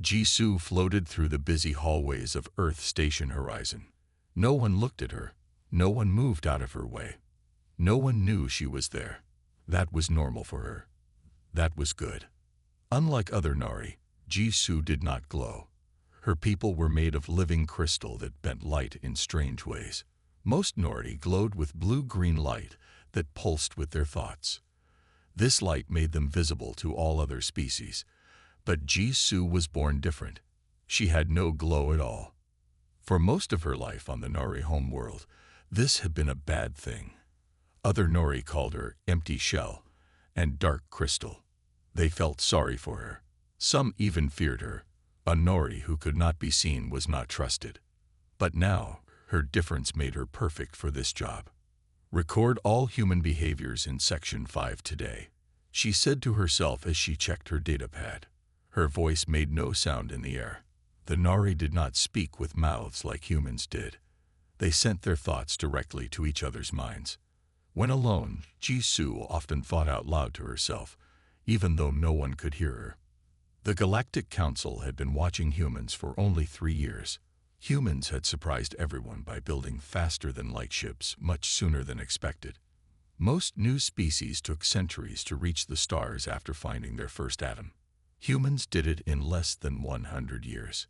Jisoo floated through the busy hallways of Earth Station Horizon. No one looked at her. No one moved out of her way. No one knew she was there. That was normal for her. That was good. Unlike other Nari, Jisoo did not glow. Her people were made of living crystal that bent light in strange ways. Most Nori glowed with blue-green light that pulsed with their thoughts. This light made them visible to all other species. But Jisoo was born different. She had no glow at all. For most of her life on the Nori homeworld, this had been a bad thing. Other Nori called her empty shell and dark crystal. They felt sorry for her. Some even feared her. A Nori who could not be seen was not trusted. But now, her difference made her perfect for this job. Record all human behaviors in Section 5 today, she said to herself as she checked her datapad. Her voice made no sound in the air. The Nari did not speak with mouths like humans did. They sent their thoughts directly to each other's minds. When alone, Jisoo often thought out loud to herself, even though no one could hear her. The Galactic Council had been watching humans for only 3 years. Humans had surprised everyone by building faster-than-light ships much sooner than expected. Most new species took centuries to reach the stars after finding their first atom. Humans did it in less than 100 years.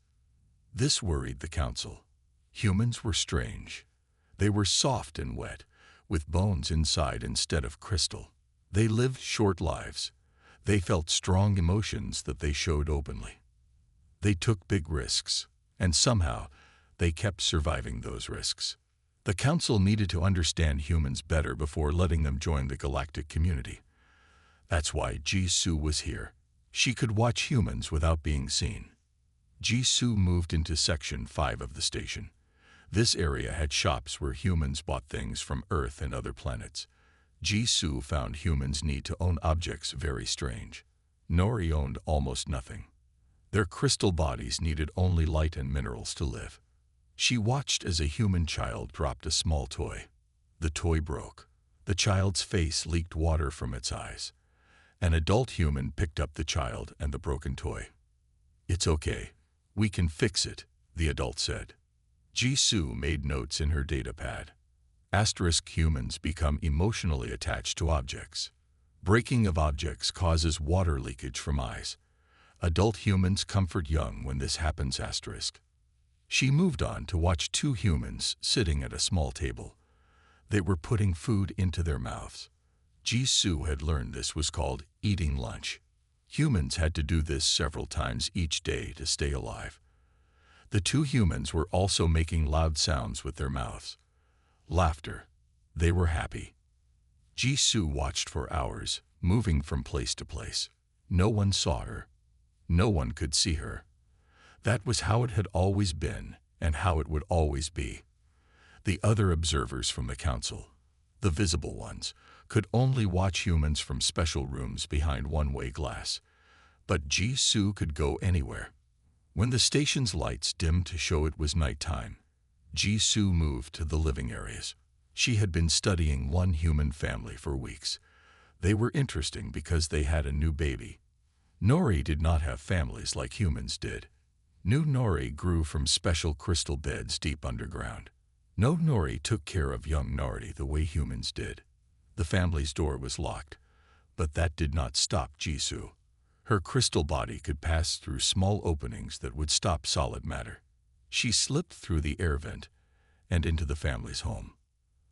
This worried the Council. Humans were strange. They were soft and wet, with bones inside instead of crystal. They lived short lives. They felt strong emotions that they showed openly. They took big risks, and somehow they kept surviving those risks. The Council needed to understand humans better before letting them join the galactic community. That's why Jisoo was here. She could watch humans without being seen. Jisoo moved into Section 5 of the station. This area had shops where humans bought things from Earth and other planets. Jisoo found humans' need to own objects very strange. Nori owned almost nothing. Their crystal bodies needed only light and minerals to live. She watched as a human child dropped a small toy. The toy broke. The child's face leaked water from its eyes. An adult human picked up the child and the broken toy. "It's okay. We can fix it," the adult said. Jisoo made notes in her datapad. Asterisk humans become emotionally attached to objects. Breaking of objects causes water leakage from eyes. Adult humans comfort young when this happens asterisk. She moved on to watch 2 humans sitting at a small table. They were putting food into their mouths. Jisoo had learned this was called eating lunch. Humans had to do this several times each day to stay alive. The 2 humans were also making loud sounds with their mouths. Laughter. They were happy. Jisoo watched for hours, moving from place to place. No one saw her. No one could see her. That was how it had always been, and how it would always be. The other observers from the Council, the visible ones, could only watch humans from special rooms behind one-way glass. But Jisoo could go anywhere. When the station's lights dimmed to show it was nighttime, Jisoo moved to the living areas. She had been studying one human family for weeks. They were interesting because they had a new baby. Nori did not have families like humans did. New Nori grew from special crystal beds deep underground. No Nori took care of young Nori the way humans did. The family's door was locked, but that did not stop Jisoo. Her crystal body could pass through small openings that would stop solid matter. She slipped through the air vent and into the family's home.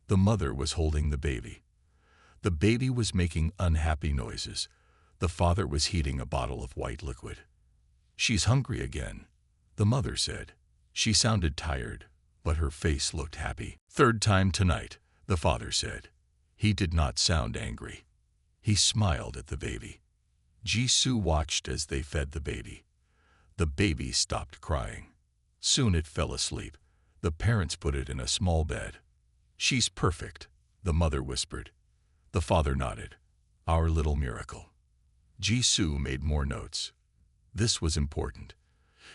The mother was holding the baby. The baby was making unhappy noises. The father was heating a bottle of white liquid. "She's hungry again," the mother said. She sounded tired, but her face looked happy. "Third time tonight," the father said. He did not sound angry. He smiled at the baby. Jisoo watched as they fed the baby. The baby stopped crying. Soon it fell asleep. The parents put it in a small bed. "She's perfect," the mother whispered. The father nodded. "Our little miracle." Jisoo made more notes. This was important.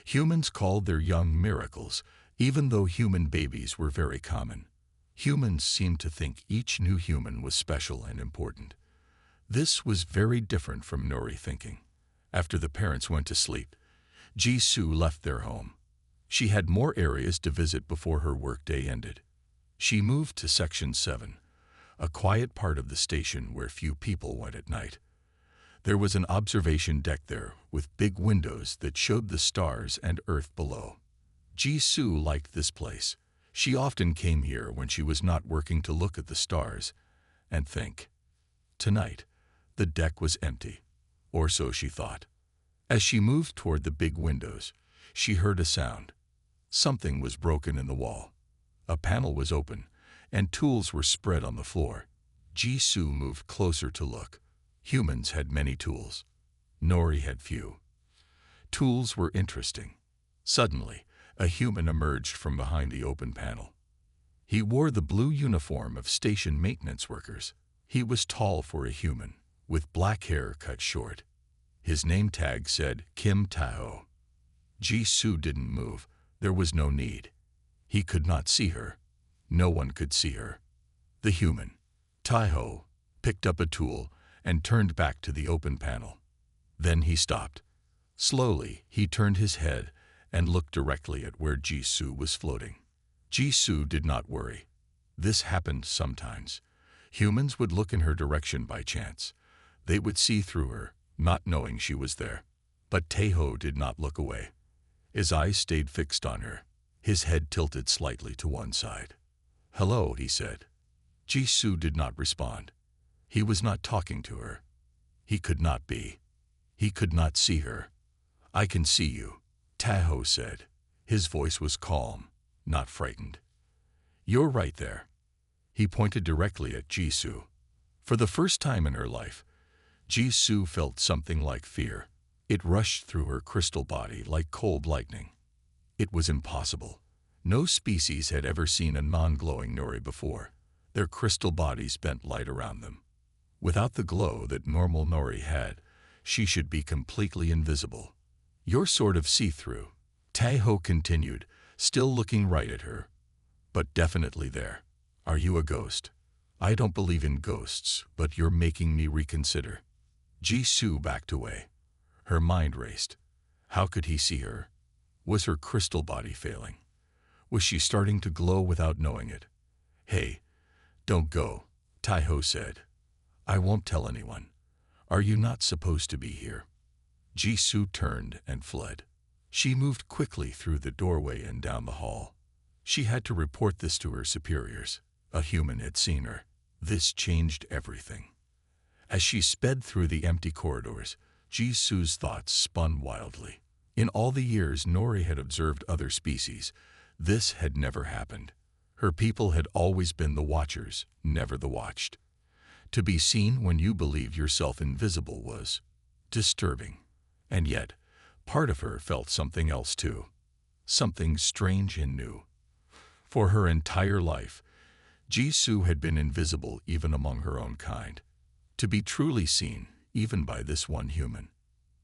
Humans called their young miracles, even though human babies were very common. Humans seemed to think each new human was special and important. This was very different from Nori thinking. After the parents went to sleep, Jisoo left their home. She had more areas to visit before her workday ended. She moved to Section 7, a quiet part of the station where few people went at night. There was an observation deck there with big windows that showed the stars and Earth below. Jisoo liked this place. She often came here when she was not working to look at the stars and think. Tonight, the deck was empty, or so she thought. As she moved toward the big windows, she heard a sound. Something was broken in the wall. A panel was open, and tools were spread on the floor. Jisoo moved closer to look. Humans had many tools. Nori had few. Tools were interesting. Suddenly, a human emerged from behind the open panel. He wore the blue uniform of station maintenance workers. He was tall for a human, with black hair cut short. His name tag said Kim Tae-ho. Jisoo didn't move. There was no need. He could not see her. No one could see her. The human, Tae-ho, picked up a tool and turned back to the open panel. Then he stopped. Slowly, he turned his head and looked directly at where Jisoo was floating. Jisoo did not worry. This happened sometimes. Humans would look in her direction by chance. They would see through her, not knowing she was there. But Tae-ho did not look away. His eyes stayed fixed on her. His head tilted slightly to one side. "Hello," he said. Jisoo did not respond. He was not talking to her. He could not be. He could not see her. "I can see you," Tae-ho said. His voice was calm, not frightened. "You're right there." He pointed directly at Jisoo. For the first time in her life, Jisoo felt something like fear. It rushed through her crystal body like cold lightning. It was impossible. No species had ever seen a non-glowing Nori before. Their crystal bodies bent light around them. Without the glow that normal Nori had, she should be completely invisible. "You're sort of see-through," Tae-ho continued, still looking right at her. "But definitely there. Are you a ghost?" "I don't believe in ghosts, but you're making me reconsider." Jisoo backed away. Her mind raced. How could he see her? Was her crystal body failing? Was she starting to glow without knowing it? "Hey, don't go," Tae-ho said. "I won't tell anyone. Are you not supposed to be here?" Jisoo turned and fled. She moved quickly through the doorway and down the hall. She had to report this to her superiors. A human had seen her. This changed everything. As she sped through the empty corridors, Jisoo's thoughts spun wildly. In all the years Nori had observed other species, this had never happened. Her people had always been the watchers, never the watched. To be seen when you believed yourself invisible was disturbing. And yet, part of her felt something else too. Something strange and new. For her entire life, Jisoo had been invisible even among her own kind. To be truly seen, even by this one human.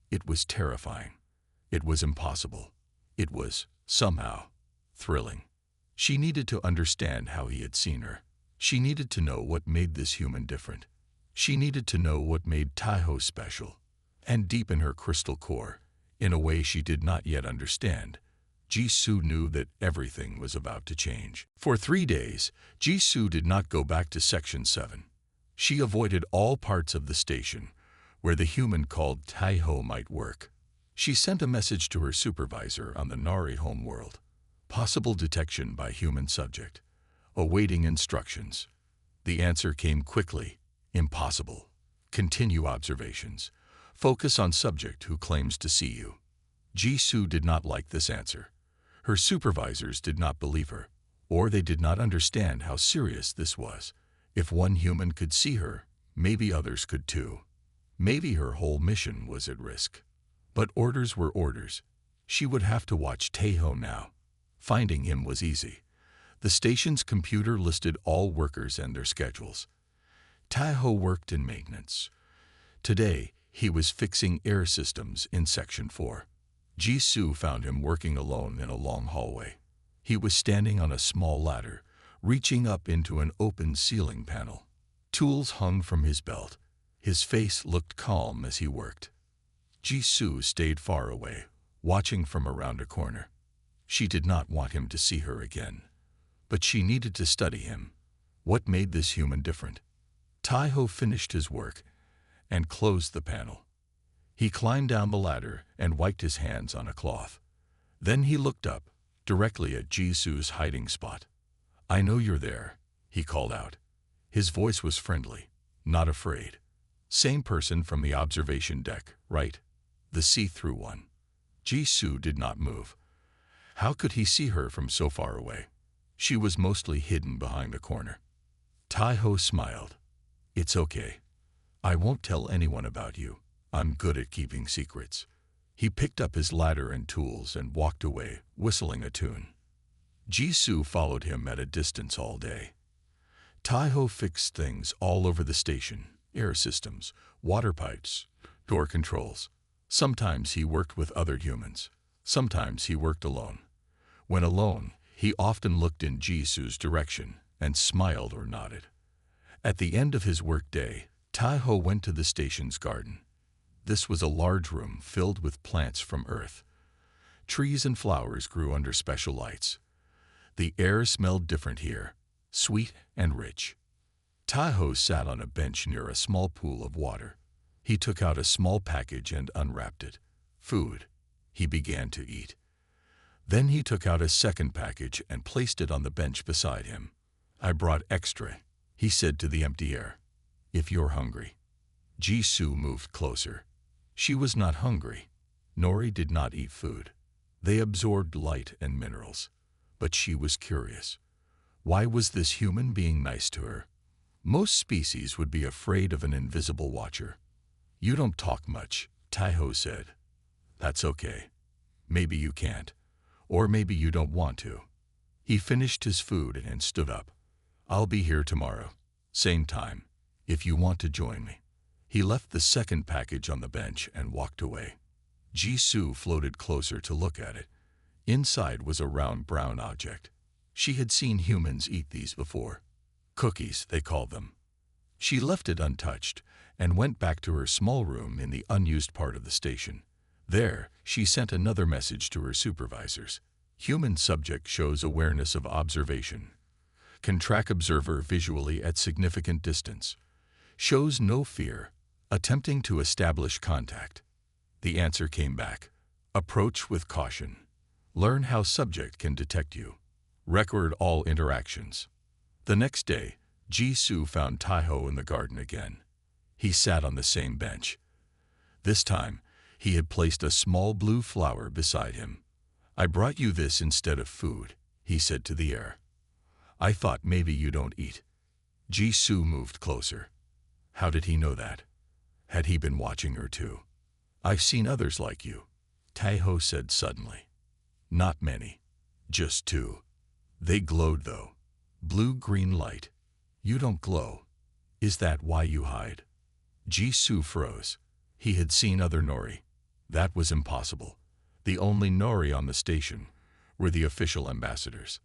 It was terrifying. It was impossible. It was, somehow, thrilling. She needed to understand how he had seen her. She needed to know what made this human different. She needed to know what made Tae-ho special. And deep in her crystal core, in a way she did not yet understand, Jisoo knew that everything was about to change. For 3 days, Jisoo did not go back to Section 7. She avoided all parts of the station where the human called Tae-ho might work. She sent a message to her supervisor on the Nari homeworld. Possible detection by human subject. Awaiting instructions. The answer came quickly. Impossible. Continue observations. Focus on subject who claims to see you. Jisoo did not like this answer. Her supervisors did not believe her, or they did not understand how serious this was. If one human could see her, maybe others could too. Maybe her whole mission was at risk. But orders were orders. She would have to watch Tae-ho now. Finding him was easy. The station's computer listed all workers and their schedules. Tae-ho worked in maintenance. Today, he was fixing air systems in Section 4. Jisoo found him working alone in a long hallway. He was standing on a small ladder, reaching up into an open ceiling panel. Tools hung from his belt. His face looked calm as he worked. Jisoo stayed far away, watching from around a corner. She did not want him to see her again, but she needed to study him. What made this human different? Taiho finished his work and closed the panel. He climbed down the ladder and wiped his hands on a cloth. Then he looked up, directly at Jisu's hiding spot. "I know you're there," he called out. His voice was friendly, not afraid. "Same person from the observation deck, right? The see-through one." Jisu did not move. How could he see her from so far away? She was mostly hidden behind a corner. Taiho smiled. "It's okay. I won't tell anyone about you. I'm good at keeping secrets." He picked up his ladder and tools and walked away, whistling a tune. Jisu followed him at a distance all day. Taiho fixed things all over the station: air systems, water pipes, door controls. Sometimes he worked with other humans. Sometimes he worked alone. When alone, he often looked in Jisu's direction and smiled or nodded. At the end of his workday, Taiho went to the station's garden. This was a large room filled with plants from Earth. Trees and flowers grew under special lights. The air smelled different here, sweet and rich. Taiho sat on a bench near a small pool of water. He took out a small package and unwrapped it. Food. He began to eat. Then he took out a second package and placed it on the bench beside him. "I brought extra," he said to the empty air. "If you're hungry." Jisu moved closer. She was not hungry. Nori did not eat food. They absorbed light and minerals. But she was curious. Why was this human being nice to her? Most species would be afraid of an invisible watcher. "You don't talk much," Taiho said. "That's okay. Maybe you can't. Or maybe you don't want to." He finished his food and stood up. "I'll be here tomorrow. Same time. If you want to join me." He left the second package on the bench and walked away. Jisu floated closer to look at it. Inside was a round brown object. She had seen humans eat these before. Cookies, they called them. She left it untouched and went back to her small room in the unused part of the station. There, she sent another message to her supervisors. Human subject shows awareness of observation. Can track observer visually at significant distance. Shows no fear. Attempting to establish contact. The answer came back. Approach with caution. Learn how subject can detect you. Record all interactions. The next day, Jisu found Taiho in the garden again. He sat on the same bench. This time, he had placed a small blue flower beside him. "I brought you this instead of food," he said to the air. "I thought maybe you don't eat." Jisu moved closer. How did he know that? Had he been watching her too? "I've seen others like you," Taiho said suddenly. "Not many. Just two. They glowed though. Blue-green light. You don't glow. Is that why you hide?" Jisu froze. He had seen other Nori. That was impossible. The only Nori on the station were the official ambassadors.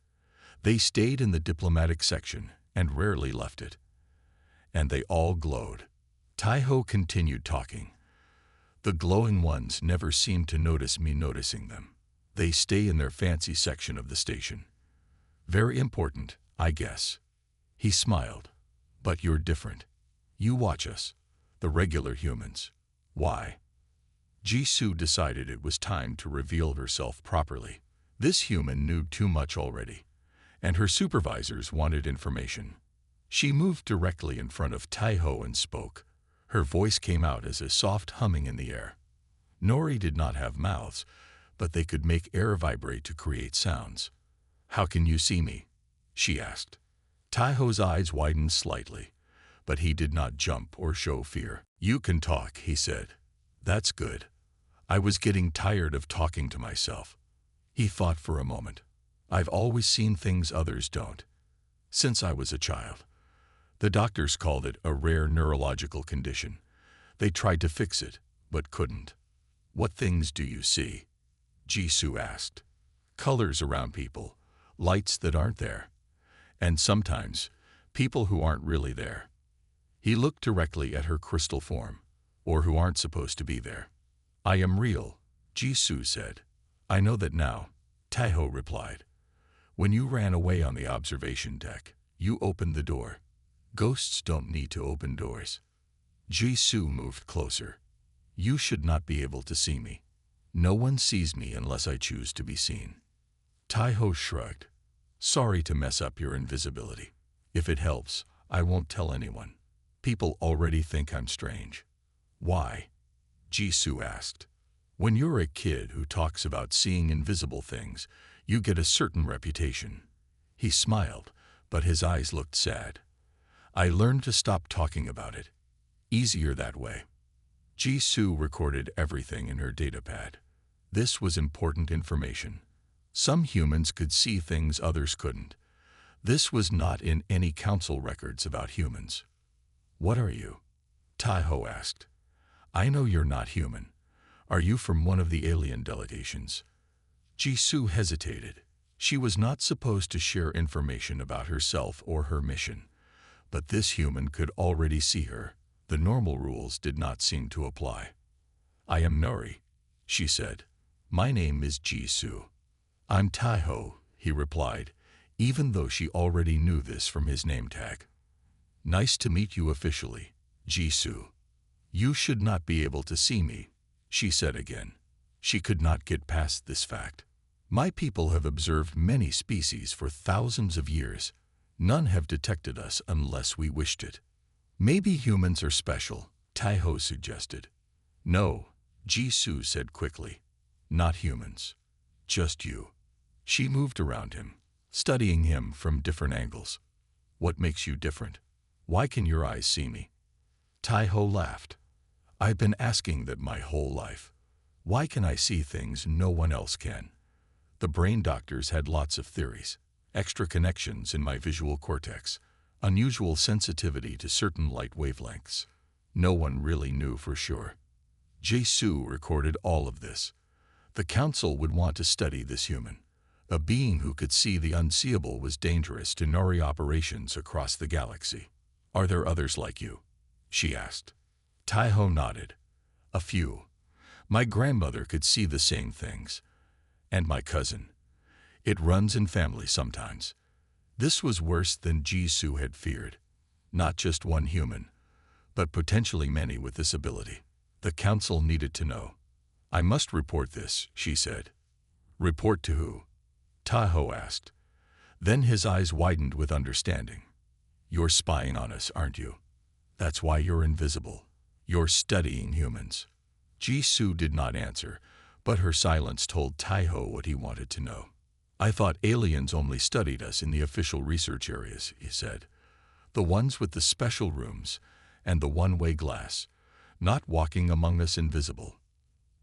They stayed in the diplomatic section and rarely left it. And they all glowed. Taiho continued talking. "The glowing ones never seem to notice me noticing them. They stay in their fancy section of the station. Very important, I guess." He smiled. "But you're different. You watch us, the regular humans. Why?" Jisu decided it was time to reveal herself properly. This human knew too much already, and her supervisors wanted information. She moved directly in front of Taiho and spoke. Her voice came out as a soft humming in the air. Nori did not have mouths, but they could make air vibrate to create sounds. "How can you see me?" she asked. Taiho's eyes widened slightly, but he did not jump or show fear. "You can talk," he said. "That's good. I was getting tired of talking to myself." He thought for a moment. "I've always seen things others don't. Since I was a child. The doctors called it a rare neurological condition. They tried to fix it, but couldn't." "What things do you see?" Jisu asked. "Colors around people, lights that aren't there, and sometimes people who aren't really there." He looked directly at her crystal form, or who aren't supposed to be there. "I am real," Jisu said. I know that now, Taiho replied. When you ran away on the observation deck, you opened the door. Ghosts don't need to open doors. Jisoo moved closer. You should not be able to see me. No one sees me unless I choose to be seen. Taiho shrugged. Sorry to mess up your invisibility. If it helps, I won't tell anyone. People already think I'm strange. Why? Jisoo asked. When you're a kid who talks about seeing invisible things, you get a certain reputation. He smiled, but his eyes looked sad. I learned to stop talking about it. Easier that way. Jisoo recorded everything in her datapad. This was important information. Some humans could see things others couldn't. This was not in any council records about humans. What are you? Taiho asked. I know you're not human. Are you from one of the alien delegations? Jisoo hesitated. She was not supposed to share information about herself or her mission. But this human could already see her. The normal rules did not seem to apply. I am Nori, she said. My name is Jisoo. I'm Taiho, he replied, even though she already knew this from his name tag. Nice to meet you officially, Jisoo. You should not be able to see me, she said again. She could not get past this fact. My people have observed many species for thousands of years. None have detected us unless we wished it. Maybe humans are special, Taiho suggested. No, Jisoo said quickly. Not humans. Just you. She moved around him, studying him from different angles. What makes you different? Why can your eyes see me? Taiho laughed. I've been asking that my whole life. Why can I see things no one else can? The brain doctors had lots of theories. Extra connections in my visual cortex, unusual sensitivity to certain light wavelengths. No one really knew for sure. Jisoo recorded all of this. The council would want to study this human. A being who could see the unseeable was dangerous to Nori operations across the galaxy. Are there others like you? She asked. Taiho nodded. A few. My grandmother could see the same things. And my cousin. It runs in family sometimes. This was worse than Jisoo had feared. Not just one human, but potentially many with this ability. The council needed to know. I must report this, she said. Report to who? Taiho asked. Then his eyes widened with understanding. You're spying on us, aren't you? That's why you're invisible. You're studying humans. Jisoo did not answer, but her silence told Taiho what he wanted to know. I thought aliens only studied us in the official research areas, he said. The ones with the special rooms and the one-way glass, not walking among us invisible.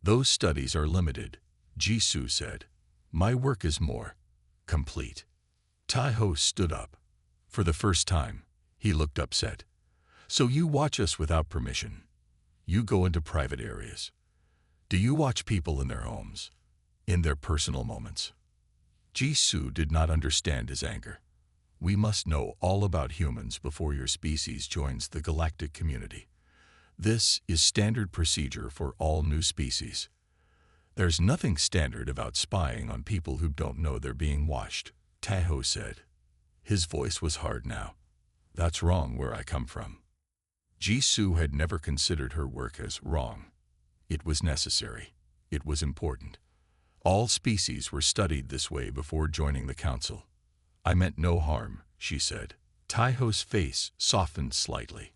Those studies are limited, Jisoo said. My work is more complete. Taiho stood up. For the first time, he looked upset. So you watch us without permission. You go into private areas. Do you watch people in their homes, in their personal moments? Jisoo did not understand his anger. We must know all about humans before your species joins the galactic community. This is standard procedure for all new species. There's nothing standard about spying on people who don't know they're being watched, Taiho said. His voice was hard now. That's wrong where I come from. Jisoo had never considered her work as wrong. It was necessary. It was important. All species were studied this way before joining the council. I meant no harm, she said. Taiho's face softened slightly.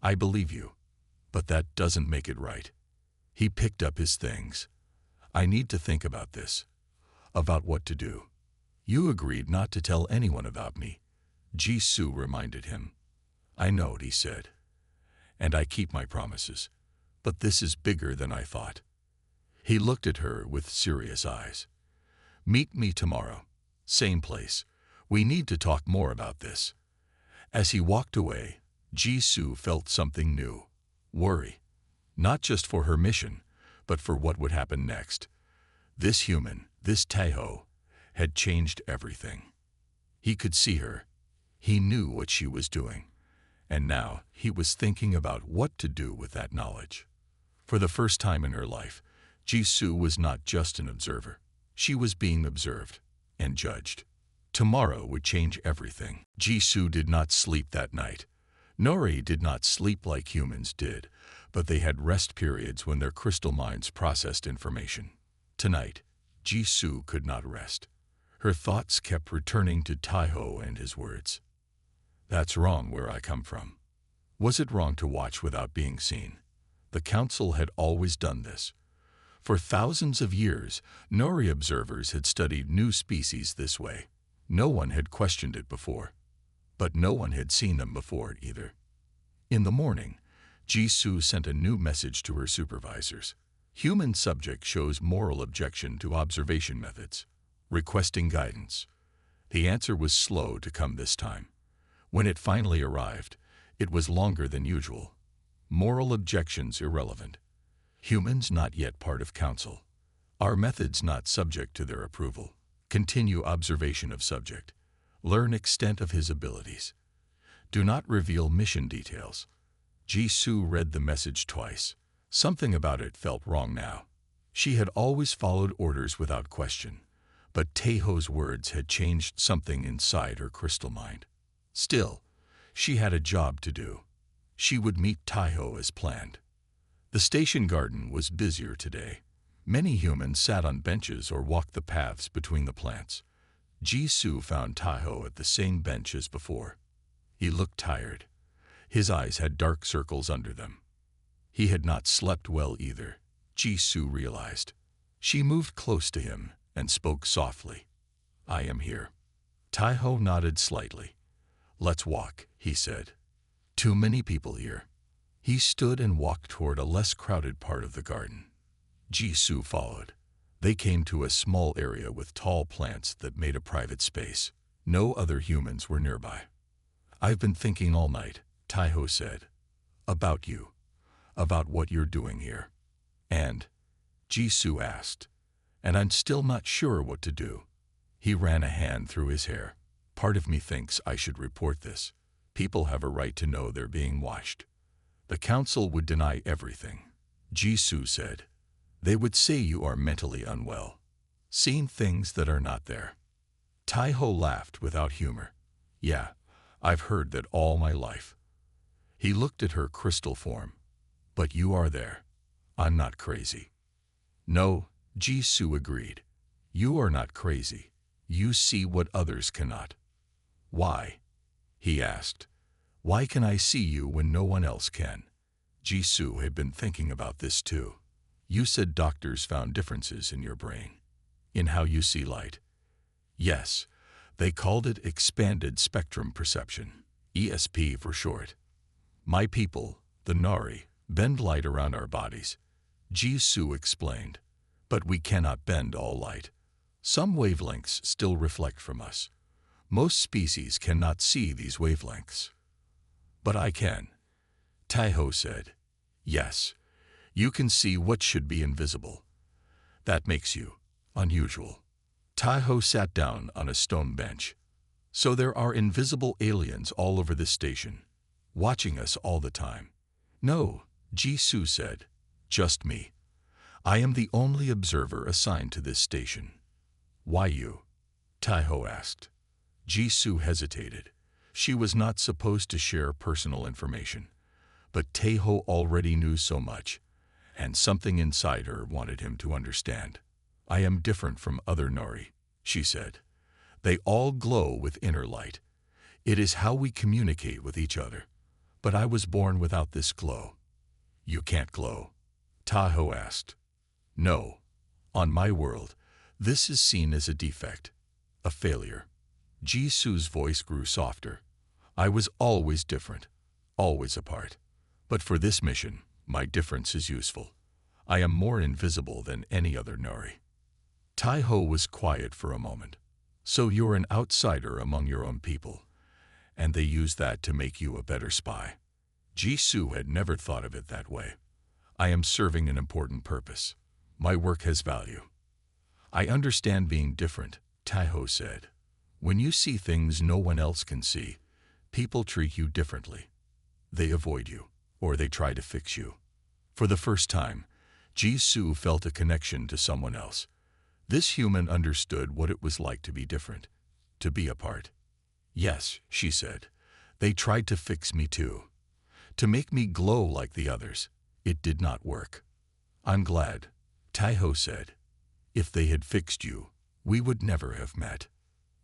I believe you, but that doesn't make it right. He picked up his things. I need to think about this. About what to do. You agreed not to tell anyone about me, Jisoo reminded him. I know, he said. And I keep my promises. But this is bigger than I thought. He looked at her with serious eyes. Meet me tomorrow. Same place. We need to talk more about this. As he walked away, Jisoo felt something new. Worry. Not just for her mission, but for what would happen next. This human, this Taiho, had changed everything. He could see her. He knew what she was doing. And now he was thinking about what to do with that knowledge. For the first time in her life, Jisoo was not just an observer. She was being observed and judged. Tomorrow would change everything. Jisoo did not sleep that night. Nori did not sleep like humans did, but they had rest periods when their crystal minds processed information. Tonight, Jisoo could not rest. Her thoughts kept returning to Taiho and his words. That's wrong where I come from. Was it wrong to watch without being seen? The council had always done this. For thousands of years, Nori observers had studied new species this way. No one had questioned it before. But no one had seen them before either. In the morning, Jisoo sent a new message to her supervisors. Human subject shows moral objection to observation methods, requesting guidance. The answer was slow to come this time. When it finally arrived, it was longer than usual. Moral objections irrelevant. Humans not yet part of council. Our methods not subject to their approval. Continue observation of subject. Learn extent of his abilities. Do not reveal mission details. Jisoo read the message twice. Something about it felt wrong now. She had always followed orders without question, but Taeho's words had changed something inside her crystal mind. Still, she had a job to do. She would meet Taiho as planned. The station garden was busier today. Many humans sat on benches or walked the paths between the plants. Jisoo found Taiho at the same bench as before. He looked tired. His eyes had dark circles under them. He had not slept well either, Jisoo realized. She moved close to him and spoke softly. I am here. Taiho nodded slightly. Let's walk, he said. Too many people here. He stood and walked toward a less crowded part of the garden. Jisoo followed. They came to a small area with tall plants that made a private space. No other humans were nearby. I've been thinking all night, Taiho said. About you. About what you're doing here. And? Jisoo asked. And I'm still not sure what to do. He ran a hand through his hair. Part of me thinks I should report this. People have a right to know they're being watched. The council would deny everything. Jisoo said. They would say you are mentally unwell, seeing things that are not there. Taiho laughed without humor. Yeah, I've heard that all my life. He looked at her crystal form. But you are there. I'm not crazy. No, Jisoo agreed. You are not crazy. You see what others cannot. Why? He asked. Why can I see you when no one else can? Jisoo had been thinking about this too. You said doctors found differences in your brain, in how you see light. Yes, they called it expanded spectrum perception, ESP for short. My people, the Nari, bend light around our bodies. Jisoo explained. But we cannot bend all light. Some wavelengths still reflect from us. Most species cannot see these wavelengths. But I can. Taiho said. Yes, you can see what should be invisible. That makes you unusual. Taiho sat down on a stone bench. So there are invisible aliens all over this station, watching us all the time. No, Jisoo said. Just me. I am the only observer assigned to this station. Why you? Taiho asked. Jisoo hesitated. She was not supposed to share personal information. But Taiho already knew so much, and something inside her wanted him to understand. I am different from other Nori, she said. They all glow with inner light. It is how we communicate with each other. But I was born without this glow. You can't glow? Taiho asked. No. On my world, this is seen as a defect, a failure. Jisoo's voice grew softer. I was always different, always apart. But for this mission, my difference is useful. I am more invisible than any other Nori. Taiho was quiet for a moment. So you're an outsider among your own people, and they use that to make you a better spy. Jisoo had never thought of it that way. I am serving an important purpose. My work has value. I understand being different, Taiho said. When you see things no one else can see, people treat you differently. They avoid you, or they try to fix you. For the first time, Jisoo felt a connection to someone else. This human understood what it was like to be different, to be apart. Yes, she said. They tried to fix me too. To make me glow like the others. It did not work. I'm glad, Taiho said. If they had fixed you, we would never have met.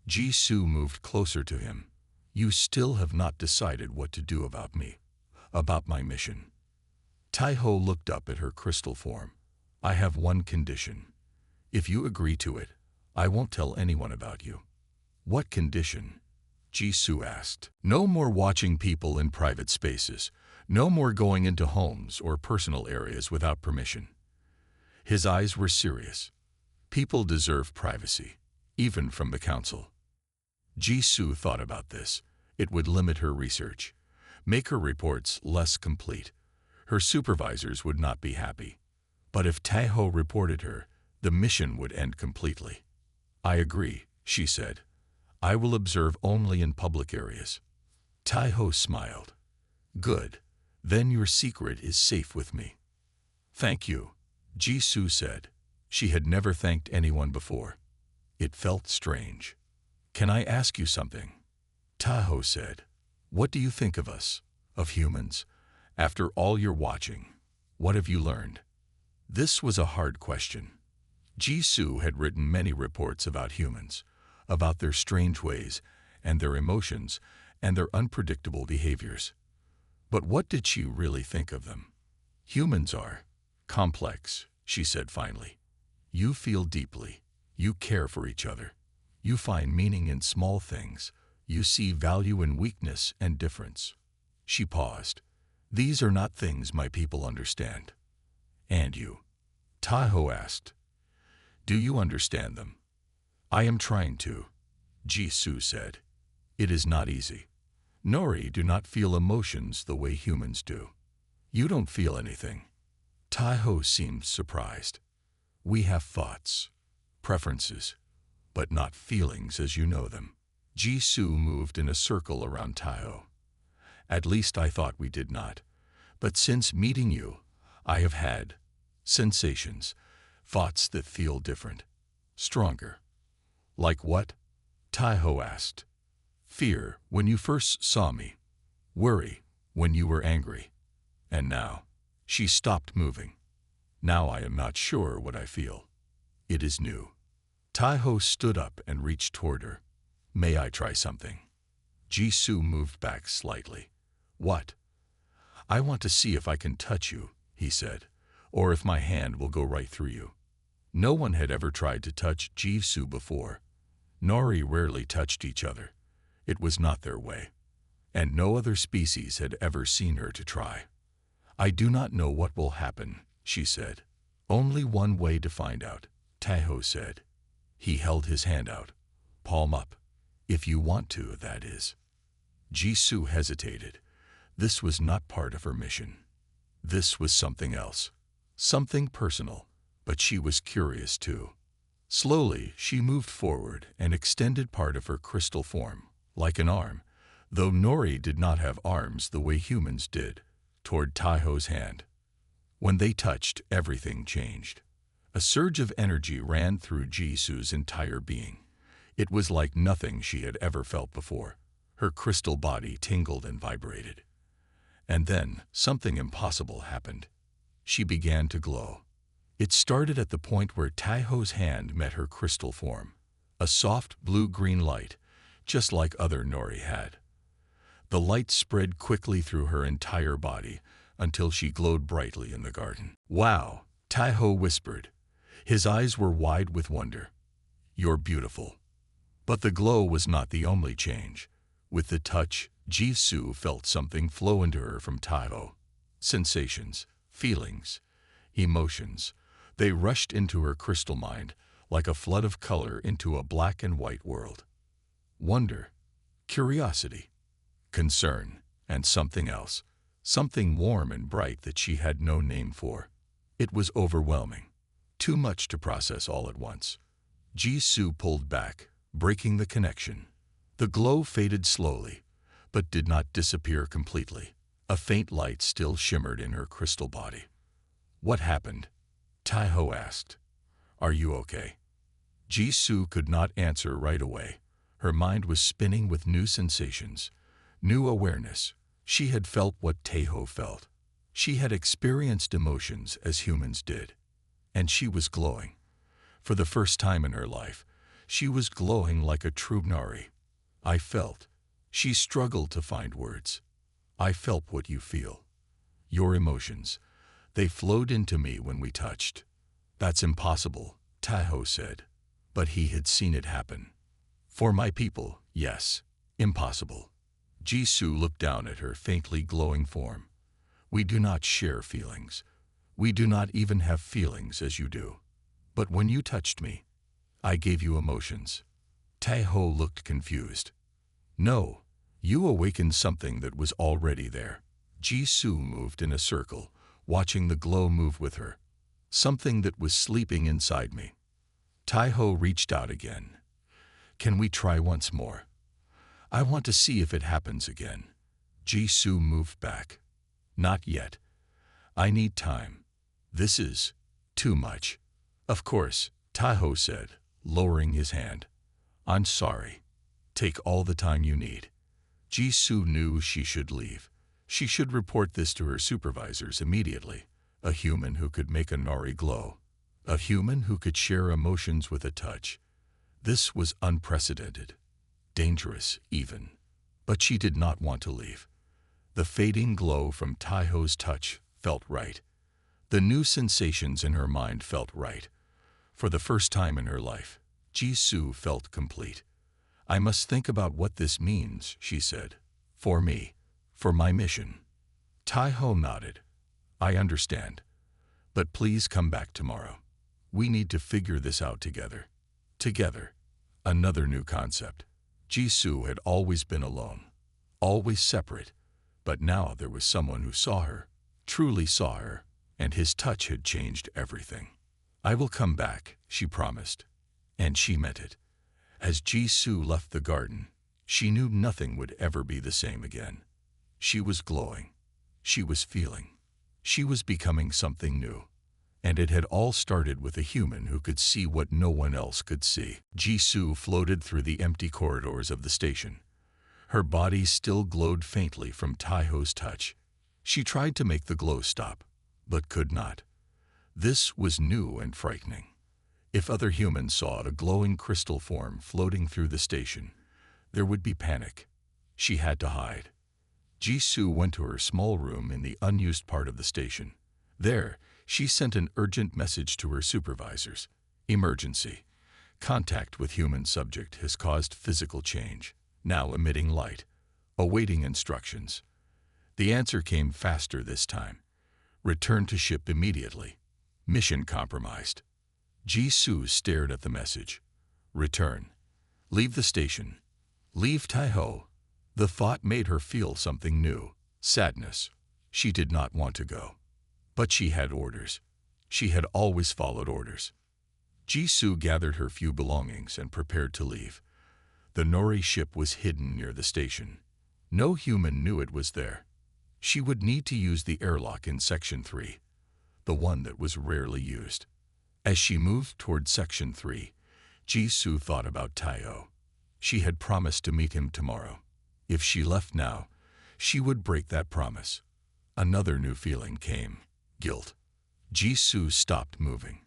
Jisoo moved closer to him. You still have not decided what to do about me, about my mission. Taiho looked up at her crystal form. I have one condition. If you agree to it, I won't tell anyone about you. What condition? Jisoo asked. No more watching people in private spaces. No more going into homes or personal areas without permission. His eyes were serious. People deserve privacy, even from the council. Jisoo thought about this. It would limit her research, make her reports less complete. Her supervisors would not be happy. But if Taiho reported her, the mission would end completely. I agree, she said. I will observe only in public areas. Taiho smiled. Good. Then your secret is safe with me. Thank you, Jisoo said. She had never thanked anyone before. It felt strange. Can I ask you something? Taiho said. What do you think of us, of humans? After all your watching, what have you learned? This was a hard question. Jisoo had written many reports about humans, about their strange ways and their emotions and their unpredictable behaviors. But what did she really think of them? Humans are complex, she said finally. You feel deeply. You care for each other. You find meaning in small things. You see value in weakness and difference. She paused. These are not things my people understand. And you? Taiho asked. Do you understand them? I am trying to, Jisoo said. It is not easy. Nori do not feel emotions the way humans do. You don't feel anything. Taiho seemed surprised. We have thoughts, preferences, but not feelings as you know them. Jisoo moved in a circle around Taiho. At least I thought we did not. But since meeting you, I have had sensations, thoughts that feel different, stronger. Like what? Taiho asked. Fear when you first saw me. Worry when you were angry. And now, she stopped moving. Now I am not sure what I feel. It is new. Taiho stood up and reached toward her. May I try something? Jisoo moved back slightly. What? I want to see if I can touch you, he said, or if my hand will go right through you. No one had ever tried to touch Jisoo before. Nori rarely touched each other. It was not their way. And no other species had ever seen her to try. I do not know what will happen, she said. Only one way to find out, Taiho said. He held his hand out. Palm up. If you want to, that is. Jisoo hesitated. This was not part of her mission. This was something else. Something personal, but she was curious too. Slowly, she moved forward and extended part of her crystal form, like an arm, though Nori did not have arms the way humans did, toward Taiho's hand. When they touched, everything changed. A surge of energy ran through Jisoo's entire being. It was like nothing she had ever felt before. Her crystal body tingled and vibrated. And then, something impossible happened. She began to glow. It started at the point where Taiho's hand met her crystal form. A soft blue-green light, just like other Nori had. The light spread quickly through her entire body until she glowed brightly in the garden. Wow, Taiho whispered. His eyes were wide with wonder. You're beautiful. But the glow was not the only change. With the touch, Jisoo felt something flow into her from Taiho. Sensations, feelings, emotions. They rushed into her crystal mind like a flood of color into a black and white world. Wonder, curiosity, concern, and something else. Something warm and bright that she had no name for. It was overwhelming. Too much to process all at once. Jisoo pulled back, breaking the connection. The glow faded slowly, but did not disappear completely. A faint light still shimmered in her crystal body. What happened? Taiho asked. Are you okay? Jisoo could not answer right away. Her mind was spinning with new sensations, new awareness. She had felt what Taeho felt. She had experienced emotions as humans did. And she was glowing. For the first time in her life, she was glowing like a true Nari. I felt. She struggled to find words. I felt what you feel. Your emotions. They flowed into me when we touched. That's impossible, Taeho said. But he had seen it happen. For my people, yes. Impossible. Jisoo looked down at her faintly glowing form. We do not share feelings. We do not even have feelings as you do. But when you touched me, I gave you emotions. Taeho looked confused. No, you awakened something that was already there. Jisoo moved in a circle, watching the glow move with her. Something that was sleeping inside me. Taeho reached out again. Can we try once more? I want to see if it happens again. Jisoo moved back. Not yet. I need time. This is too much. Of course, Taeho said, lowering his hand. I'm sorry. Take all the time you need. Jisoo knew she should leave. She should report this to her supervisors immediately. A human who could make a Nari glow. A human who could share emotions with a touch. This was unprecedented. Dangerous, even. But she did not want to leave. The fading glow from Taeho's touch felt right. The new sensations in her mind felt right. For the first time in her life, Jisoo felt complete. I must think about what this means, she said. For me. For my mission. Taeho nodded. I understand. But please come back tomorrow. We need to figure this out together. Together. Another new concept. Jisoo had always been alone. Always separate. But now there was someone who saw her. Truly saw her. And his touch had changed everything. I will come back, she promised. And she meant it. As Jisoo left the garden, she knew nothing would ever be the same again. She was glowing. She was feeling. She was becoming something new. And it had all started with a human who could see what no one else could see. Jisoo floated through the empty corridors of the station. Her body still glowed faintly from Taeho's touch. She tried to make the glow stop, but could not. This was new and frightening. If other humans saw a glowing crystal form floating through the station, there would be panic. She had to hide. Jisoo went to her small room in the unused part of the station. There, she sent an urgent message to her supervisors. Emergency. Contact with human subject has caused physical change, now emitting light. Awaiting instructions. The answer came faster this time. Return to ship immediately. Mission compromised. Jisoo stared at the message. Return. Leave the station. Leave Taeho. The thought made her feel something new. Sadness. She did not want to go. But she had orders. She had always followed orders. Jisoo gathered her few belongings and prepared to leave. The Nori ship was hidden near the station. No human knew it was there. She would need to use the airlock in Section 3, the one that was rarely used. As she moved toward Section 3, Jisoo thought about Taeho. She had promised to meet him tomorrow. If she left now, she would break that promise. Another new feeling came. Guilt. Jisoo stopped moving.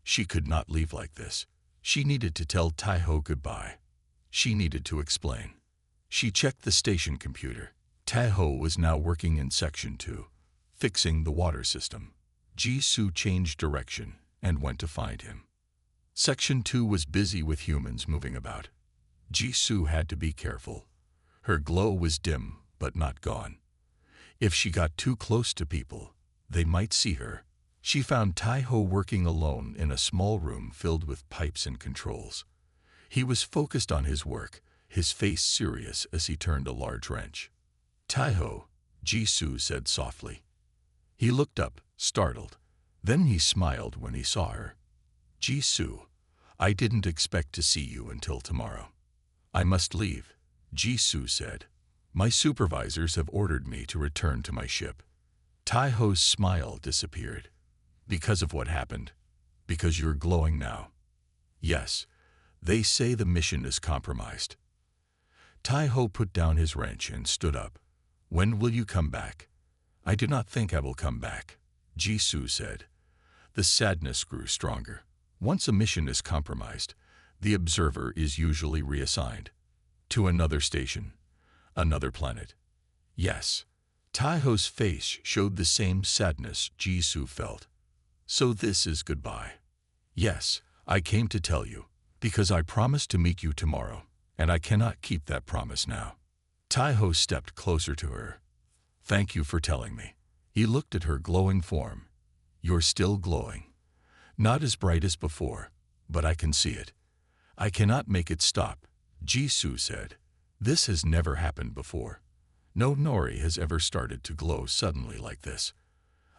She could not leave like this. She needed to tell Taeho goodbye. She needed to explain. She checked the station computer. Taeho was now working in Section 2, fixing the water system. Jisoo changed direction and went to find him. Section 2 was busy with humans moving about. Jisoo had to be careful. Her glow was dim, but not gone. If she got too close to people, they might see her. She found Taeho working alone in a small room filled with pipes and controls. He was focused on his work, his face serious as he turned a large wrench. Taeho, Jisoo said softly. He looked up, startled. Then he smiled when he saw her. Jisoo, I didn't expect to see you until tomorrow. I must leave, Jisoo said. My supervisors have ordered me to return to my ship. Taeho's smile disappeared. Because of what happened? Because you're glowing now. Yes, They say the mission is compromised. Tai-ho put down his wrench and stood up. When will you come back? I do not think I will come back, Jisoo said. The sadness grew stronger. Once a mission is compromised, the observer is usually reassigned to another station, another planet. Yes, Tai-ho's face showed the same sadness Jisoo felt. So this is goodbye. Yes, I came to tell you, because I promised to meet you tomorrow, and I cannot keep that promise now. Tai-ho stepped closer to her. Thank you for telling me. He looked at her glowing form. You're still glowing. Not as bright as before, but I can see it. I cannot make it stop, Jisoo said. This has never happened before. No Nori has ever started to glow suddenly like this.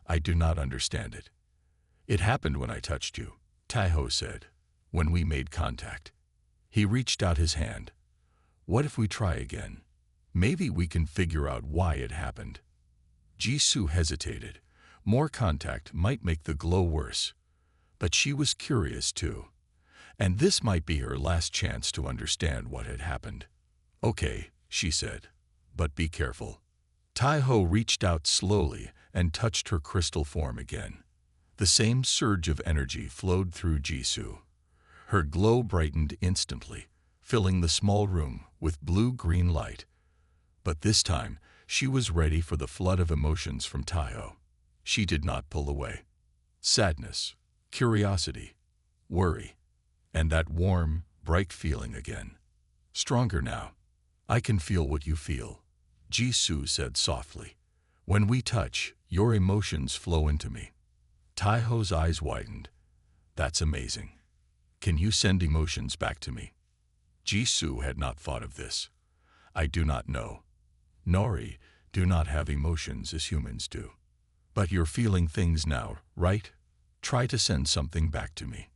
I do not understand it. It happened when I touched you, Tai-ho said, when we made contact. He reached out his hand. What if we try again? Maybe we can figure out why it happened. Jisoo hesitated. More contact might make the glow worse. But she was curious too. And this might be her last chance to understand what had happened. Okay, she said. But be careful. Tai-ho reached out slowly and touched her crystal form again. The same surge of energy flowed through Jisoo. Her glow brightened instantly, filling the small room with blue-green light. But this time, she was ready for the flood of emotions from Tai-ho. She did not pull away. Sadness, curiosity, worry, and that warm, bright feeling again. Stronger now. I can feel what you feel, Jisoo said softly. When we touch, your emotions flow into me. Tai-ho's eyes widened. That's amazing. Can you send emotions back to me? Jisoo had not thought of this. I do not know. Nori do not have emotions as humans do. But you're feeling things now, right? Try to send something back to me.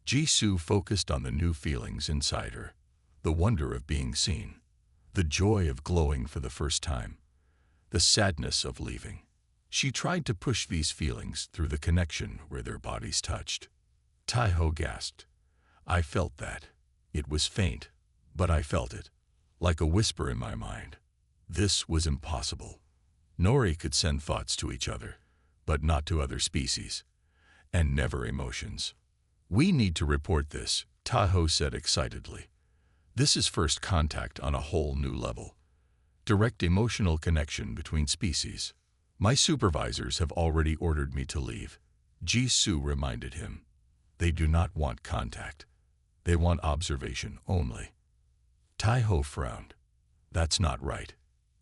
Jisoo focused on the new feelings inside her. The wonder of being seen. The joy of glowing for the first time. The sadness of leaving. She tried to push these feelings through the connection where their bodies touched. Tai-ho gasped. I felt that. It was faint, but I felt it. Like a whisper in my mind. This was impossible. Nori could send thoughts to each other, but not to other species. And never emotions. We need to report this, Tai-ho said excitedly. This is first contact on a whole new level. Direct emotional connection between species. My supervisors have already ordered me to leave, Jisoo reminded him. They do not want contact. They want observation only. Tai-ho frowned. That's not right.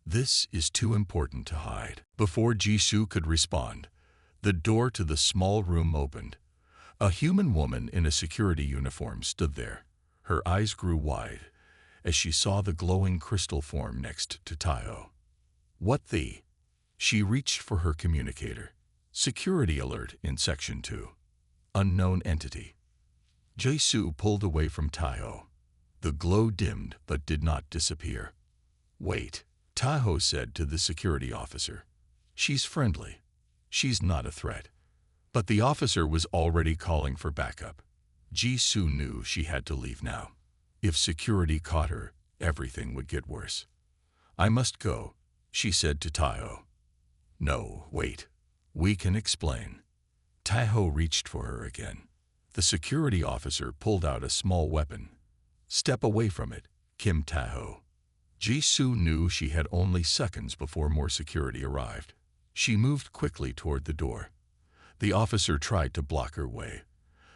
This is too important to hide. Before Jisoo could respond, the door to the small room opened. A human woman in a security uniform stood there. Her eyes grew wide as she saw the glowing crystal form next to Tai-ho. What the? She reached for her communicator. Security alert in Section 2. Unknown entity. Jisoo pulled away from Tai-ho. The glow dimmed but did not disappear. Wait, Tai-ho said to the security officer. She's friendly. She's not a threat. But the officer was already calling for backup. Jisoo knew she had to leave now. If security caught her, everything would get worse. I must go, she said to Tai-ho. No, wait. We can explain. Tai-ho reached for her again. The security officer pulled out a small weapon. Step away from it, Kim Tai-ho. Jisoo knew she had only seconds before more security arrived. She moved quickly toward the door. The officer tried to block her way,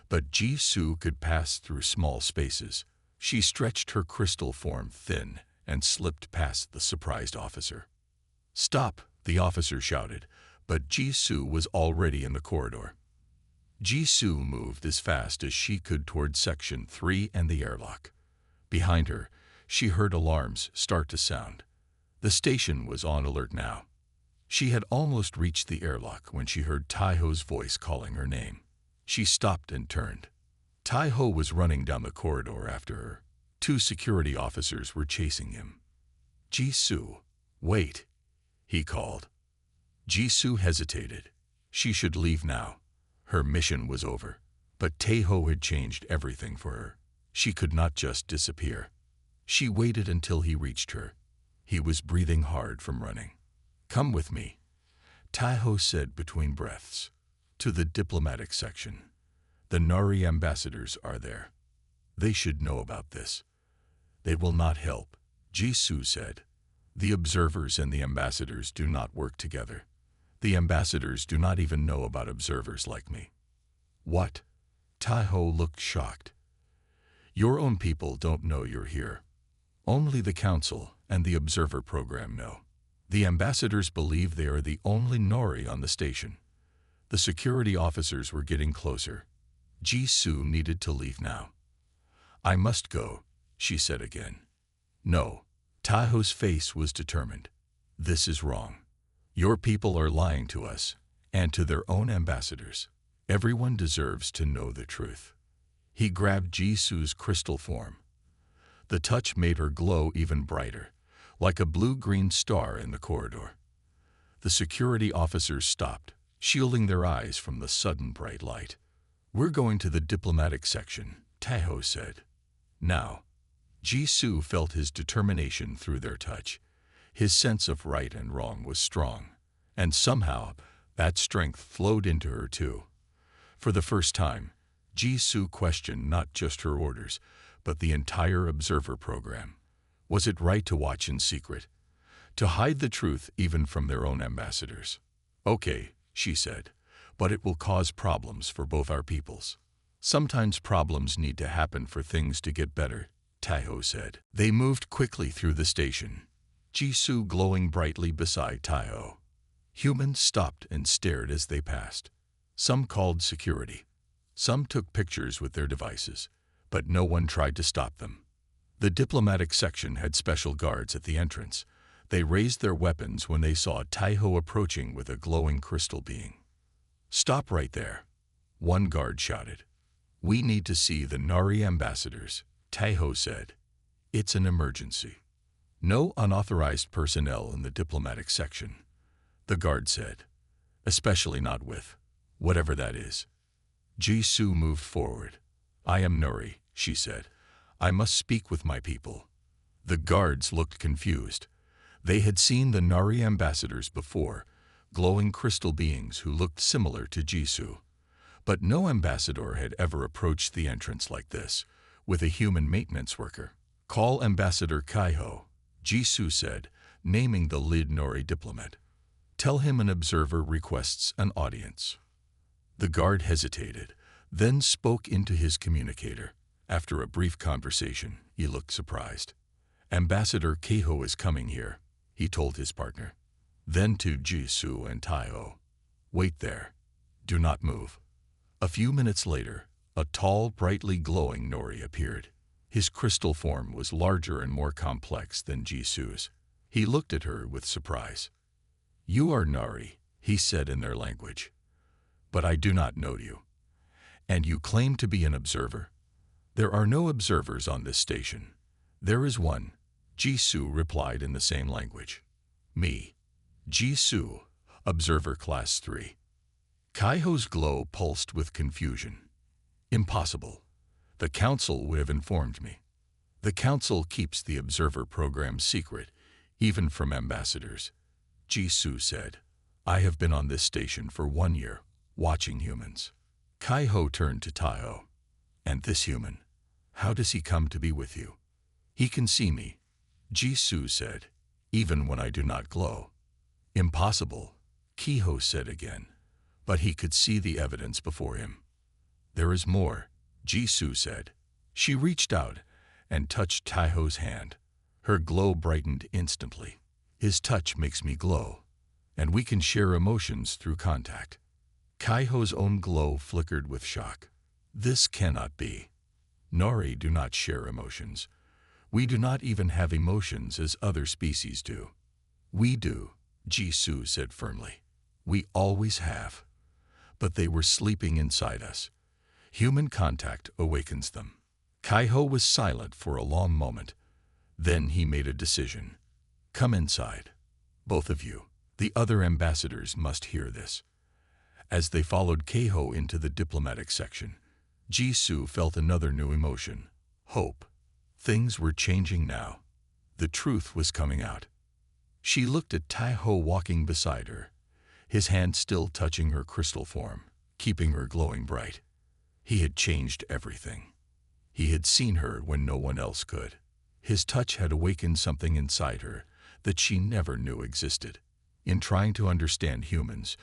but Jisoo could pass through small spaces. She stretched her crystal form thin and slipped past the surprised officer. Stop, the officer shouted, but Jisoo was already in the corridor. Jisoo moved as fast as she could toward Section 3 and the airlock. Behind her, she heard alarms start to sound. The station was on alert now. She had almost reached the airlock when she heard Tai-ho's voice calling her name. She stopped and turned. Tai-ho was running down the corridor after her. 2 security officers were chasing him. Jisoo, wait, he called. Jisoo hesitated. She should leave now. Her mission was over, but Tai-ho had changed everything for her. She could not just disappear. She waited until he reached her. He was breathing hard from running. "Come with me," Taiho said between breaths. "To the diplomatic section. The Nari ambassadors are there. They should know about this." "They will not help," Jisoo said. "The observers and the ambassadors do not work together. The ambassadors do not even know about observers like me." "What?" Taiho looked shocked. "Your own people don't know you're here. Only the council and the observer program know. The ambassadors believe they are the only Nori on the station." The security officers were getting closer. Jisoo needed to leave now. "I must go," she said again. "No." Taiho's face was determined. "This is wrong. Your people are lying to us and to their own ambassadors. Everyone deserves to know the truth." He grabbed Jisoo's crystal form. The touch made her glow even brighter, like a blue-green star in the corridor. The security officers stopped, shielding their eyes from the sudden bright light. "We're going to the diplomatic section," Taiho said. "Now." Jisoo felt his determination through their touch. His sense of right and wrong was strong, and somehow that strength flowed into her too. For the first time, Jisoo questioned not just her orders, but the entire observer program. Was it right to watch in secret? To hide the truth even from their own ambassadors? "Okay," she said, "but it will cause problems for both our peoples." "Sometimes problems need to happen for things to get better," Taiho said. They moved quickly through the station, Jisoo glowing brightly beside Taiho. Humans stopped and stared as they passed. Some called security. Some took pictures with their devices, but no one tried to stop them. The diplomatic section had special guards at the entrance. They raised their weapons when they saw Taiho approaching with a glowing crystal being. "Stop right there," one guard shouted. "We need to see the Nari ambassadors," Taiho said. "It's an emergency." "No unauthorized personnel in the diplomatic section," the guard said. "Especially not with whatever that is." Jisoo moved forward. "I am Nori," she said. "I must speak with my people." The guards looked confused. They had seen the Nari ambassadors before, glowing crystal beings who looked similar to Jisoo. But no ambassador had ever approached the entrance like this, with a human maintenance worker. "Call Ambassador Kaiho," Jisoo said, naming the lead Nori diplomat. "Tell him an observer requests an audience." The guard hesitated, then spoke into his communicator. After a brief conversation, he looked surprised. "Ambassador Kaiho is coming here," he told his partner. Then to Jisoo and Taiho, "Wait there. Do not move." A few minutes later, a tall, brightly glowing Nori appeared. His crystal form was larger and more complex than Jisoo's. He looked at her with surprise. "You are Nari," he said in their language. "But I do not know you. And you claim to be an observer?" "There are no observers on this station." "There is one," Jisoo replied in the same language. "Me. Jisoo, Observer Class 3. Kaiho's glow pulsed with confusion. "Impossible. The council would have informed me." "The council keeps the observer program secret, even from ambassadors," Jisoo said. "I have been on this station for 1 year, watching humans." Kaiho turned to Taiho. "And this human, how does he come to be with you?" "He can see me," Jisoo said, "even when I do not glow." "Impossible," Kaiho said again, but he could see the evidence before him. "There is more," Jisoo said. She reached out and touched Taiho's hand. Her glow brightened instantly. "His touch makes me glow, and we can share emotions through contact." Kaiho's own glow flickered with shock. "This cannot be. Nori do not share emotions. We do not even have emotions as other species do." "We do," Jisoo said firmly. "We always have. But they were sleeping inside us. Human contact awakens them." Kaiho was silent for a long moment. Then he made a decision. "Come inside. Both of you. The other ambassadors must hear this." As they followed Kaiho into the diplomatic section, Jisoo felt another new emotion, Hope. Things were changing now. The truth was coming out. She looked at Tai-Ho walking beside her, his hand still touching her crystal form, keeping her glowing bright. He had changed everything. He had seen her when no one else could. His touch had awakened something inside her that she never knew existed. In trying to understand humans,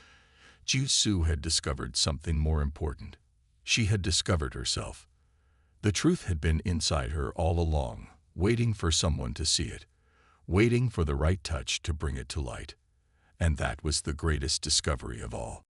Ju-Su had discovered something more important. She had discovered herself. The truth had been inside her all along, waiting for someone to see it, waiting for the right touch to bring it to light. And that was the greatest discovery of all.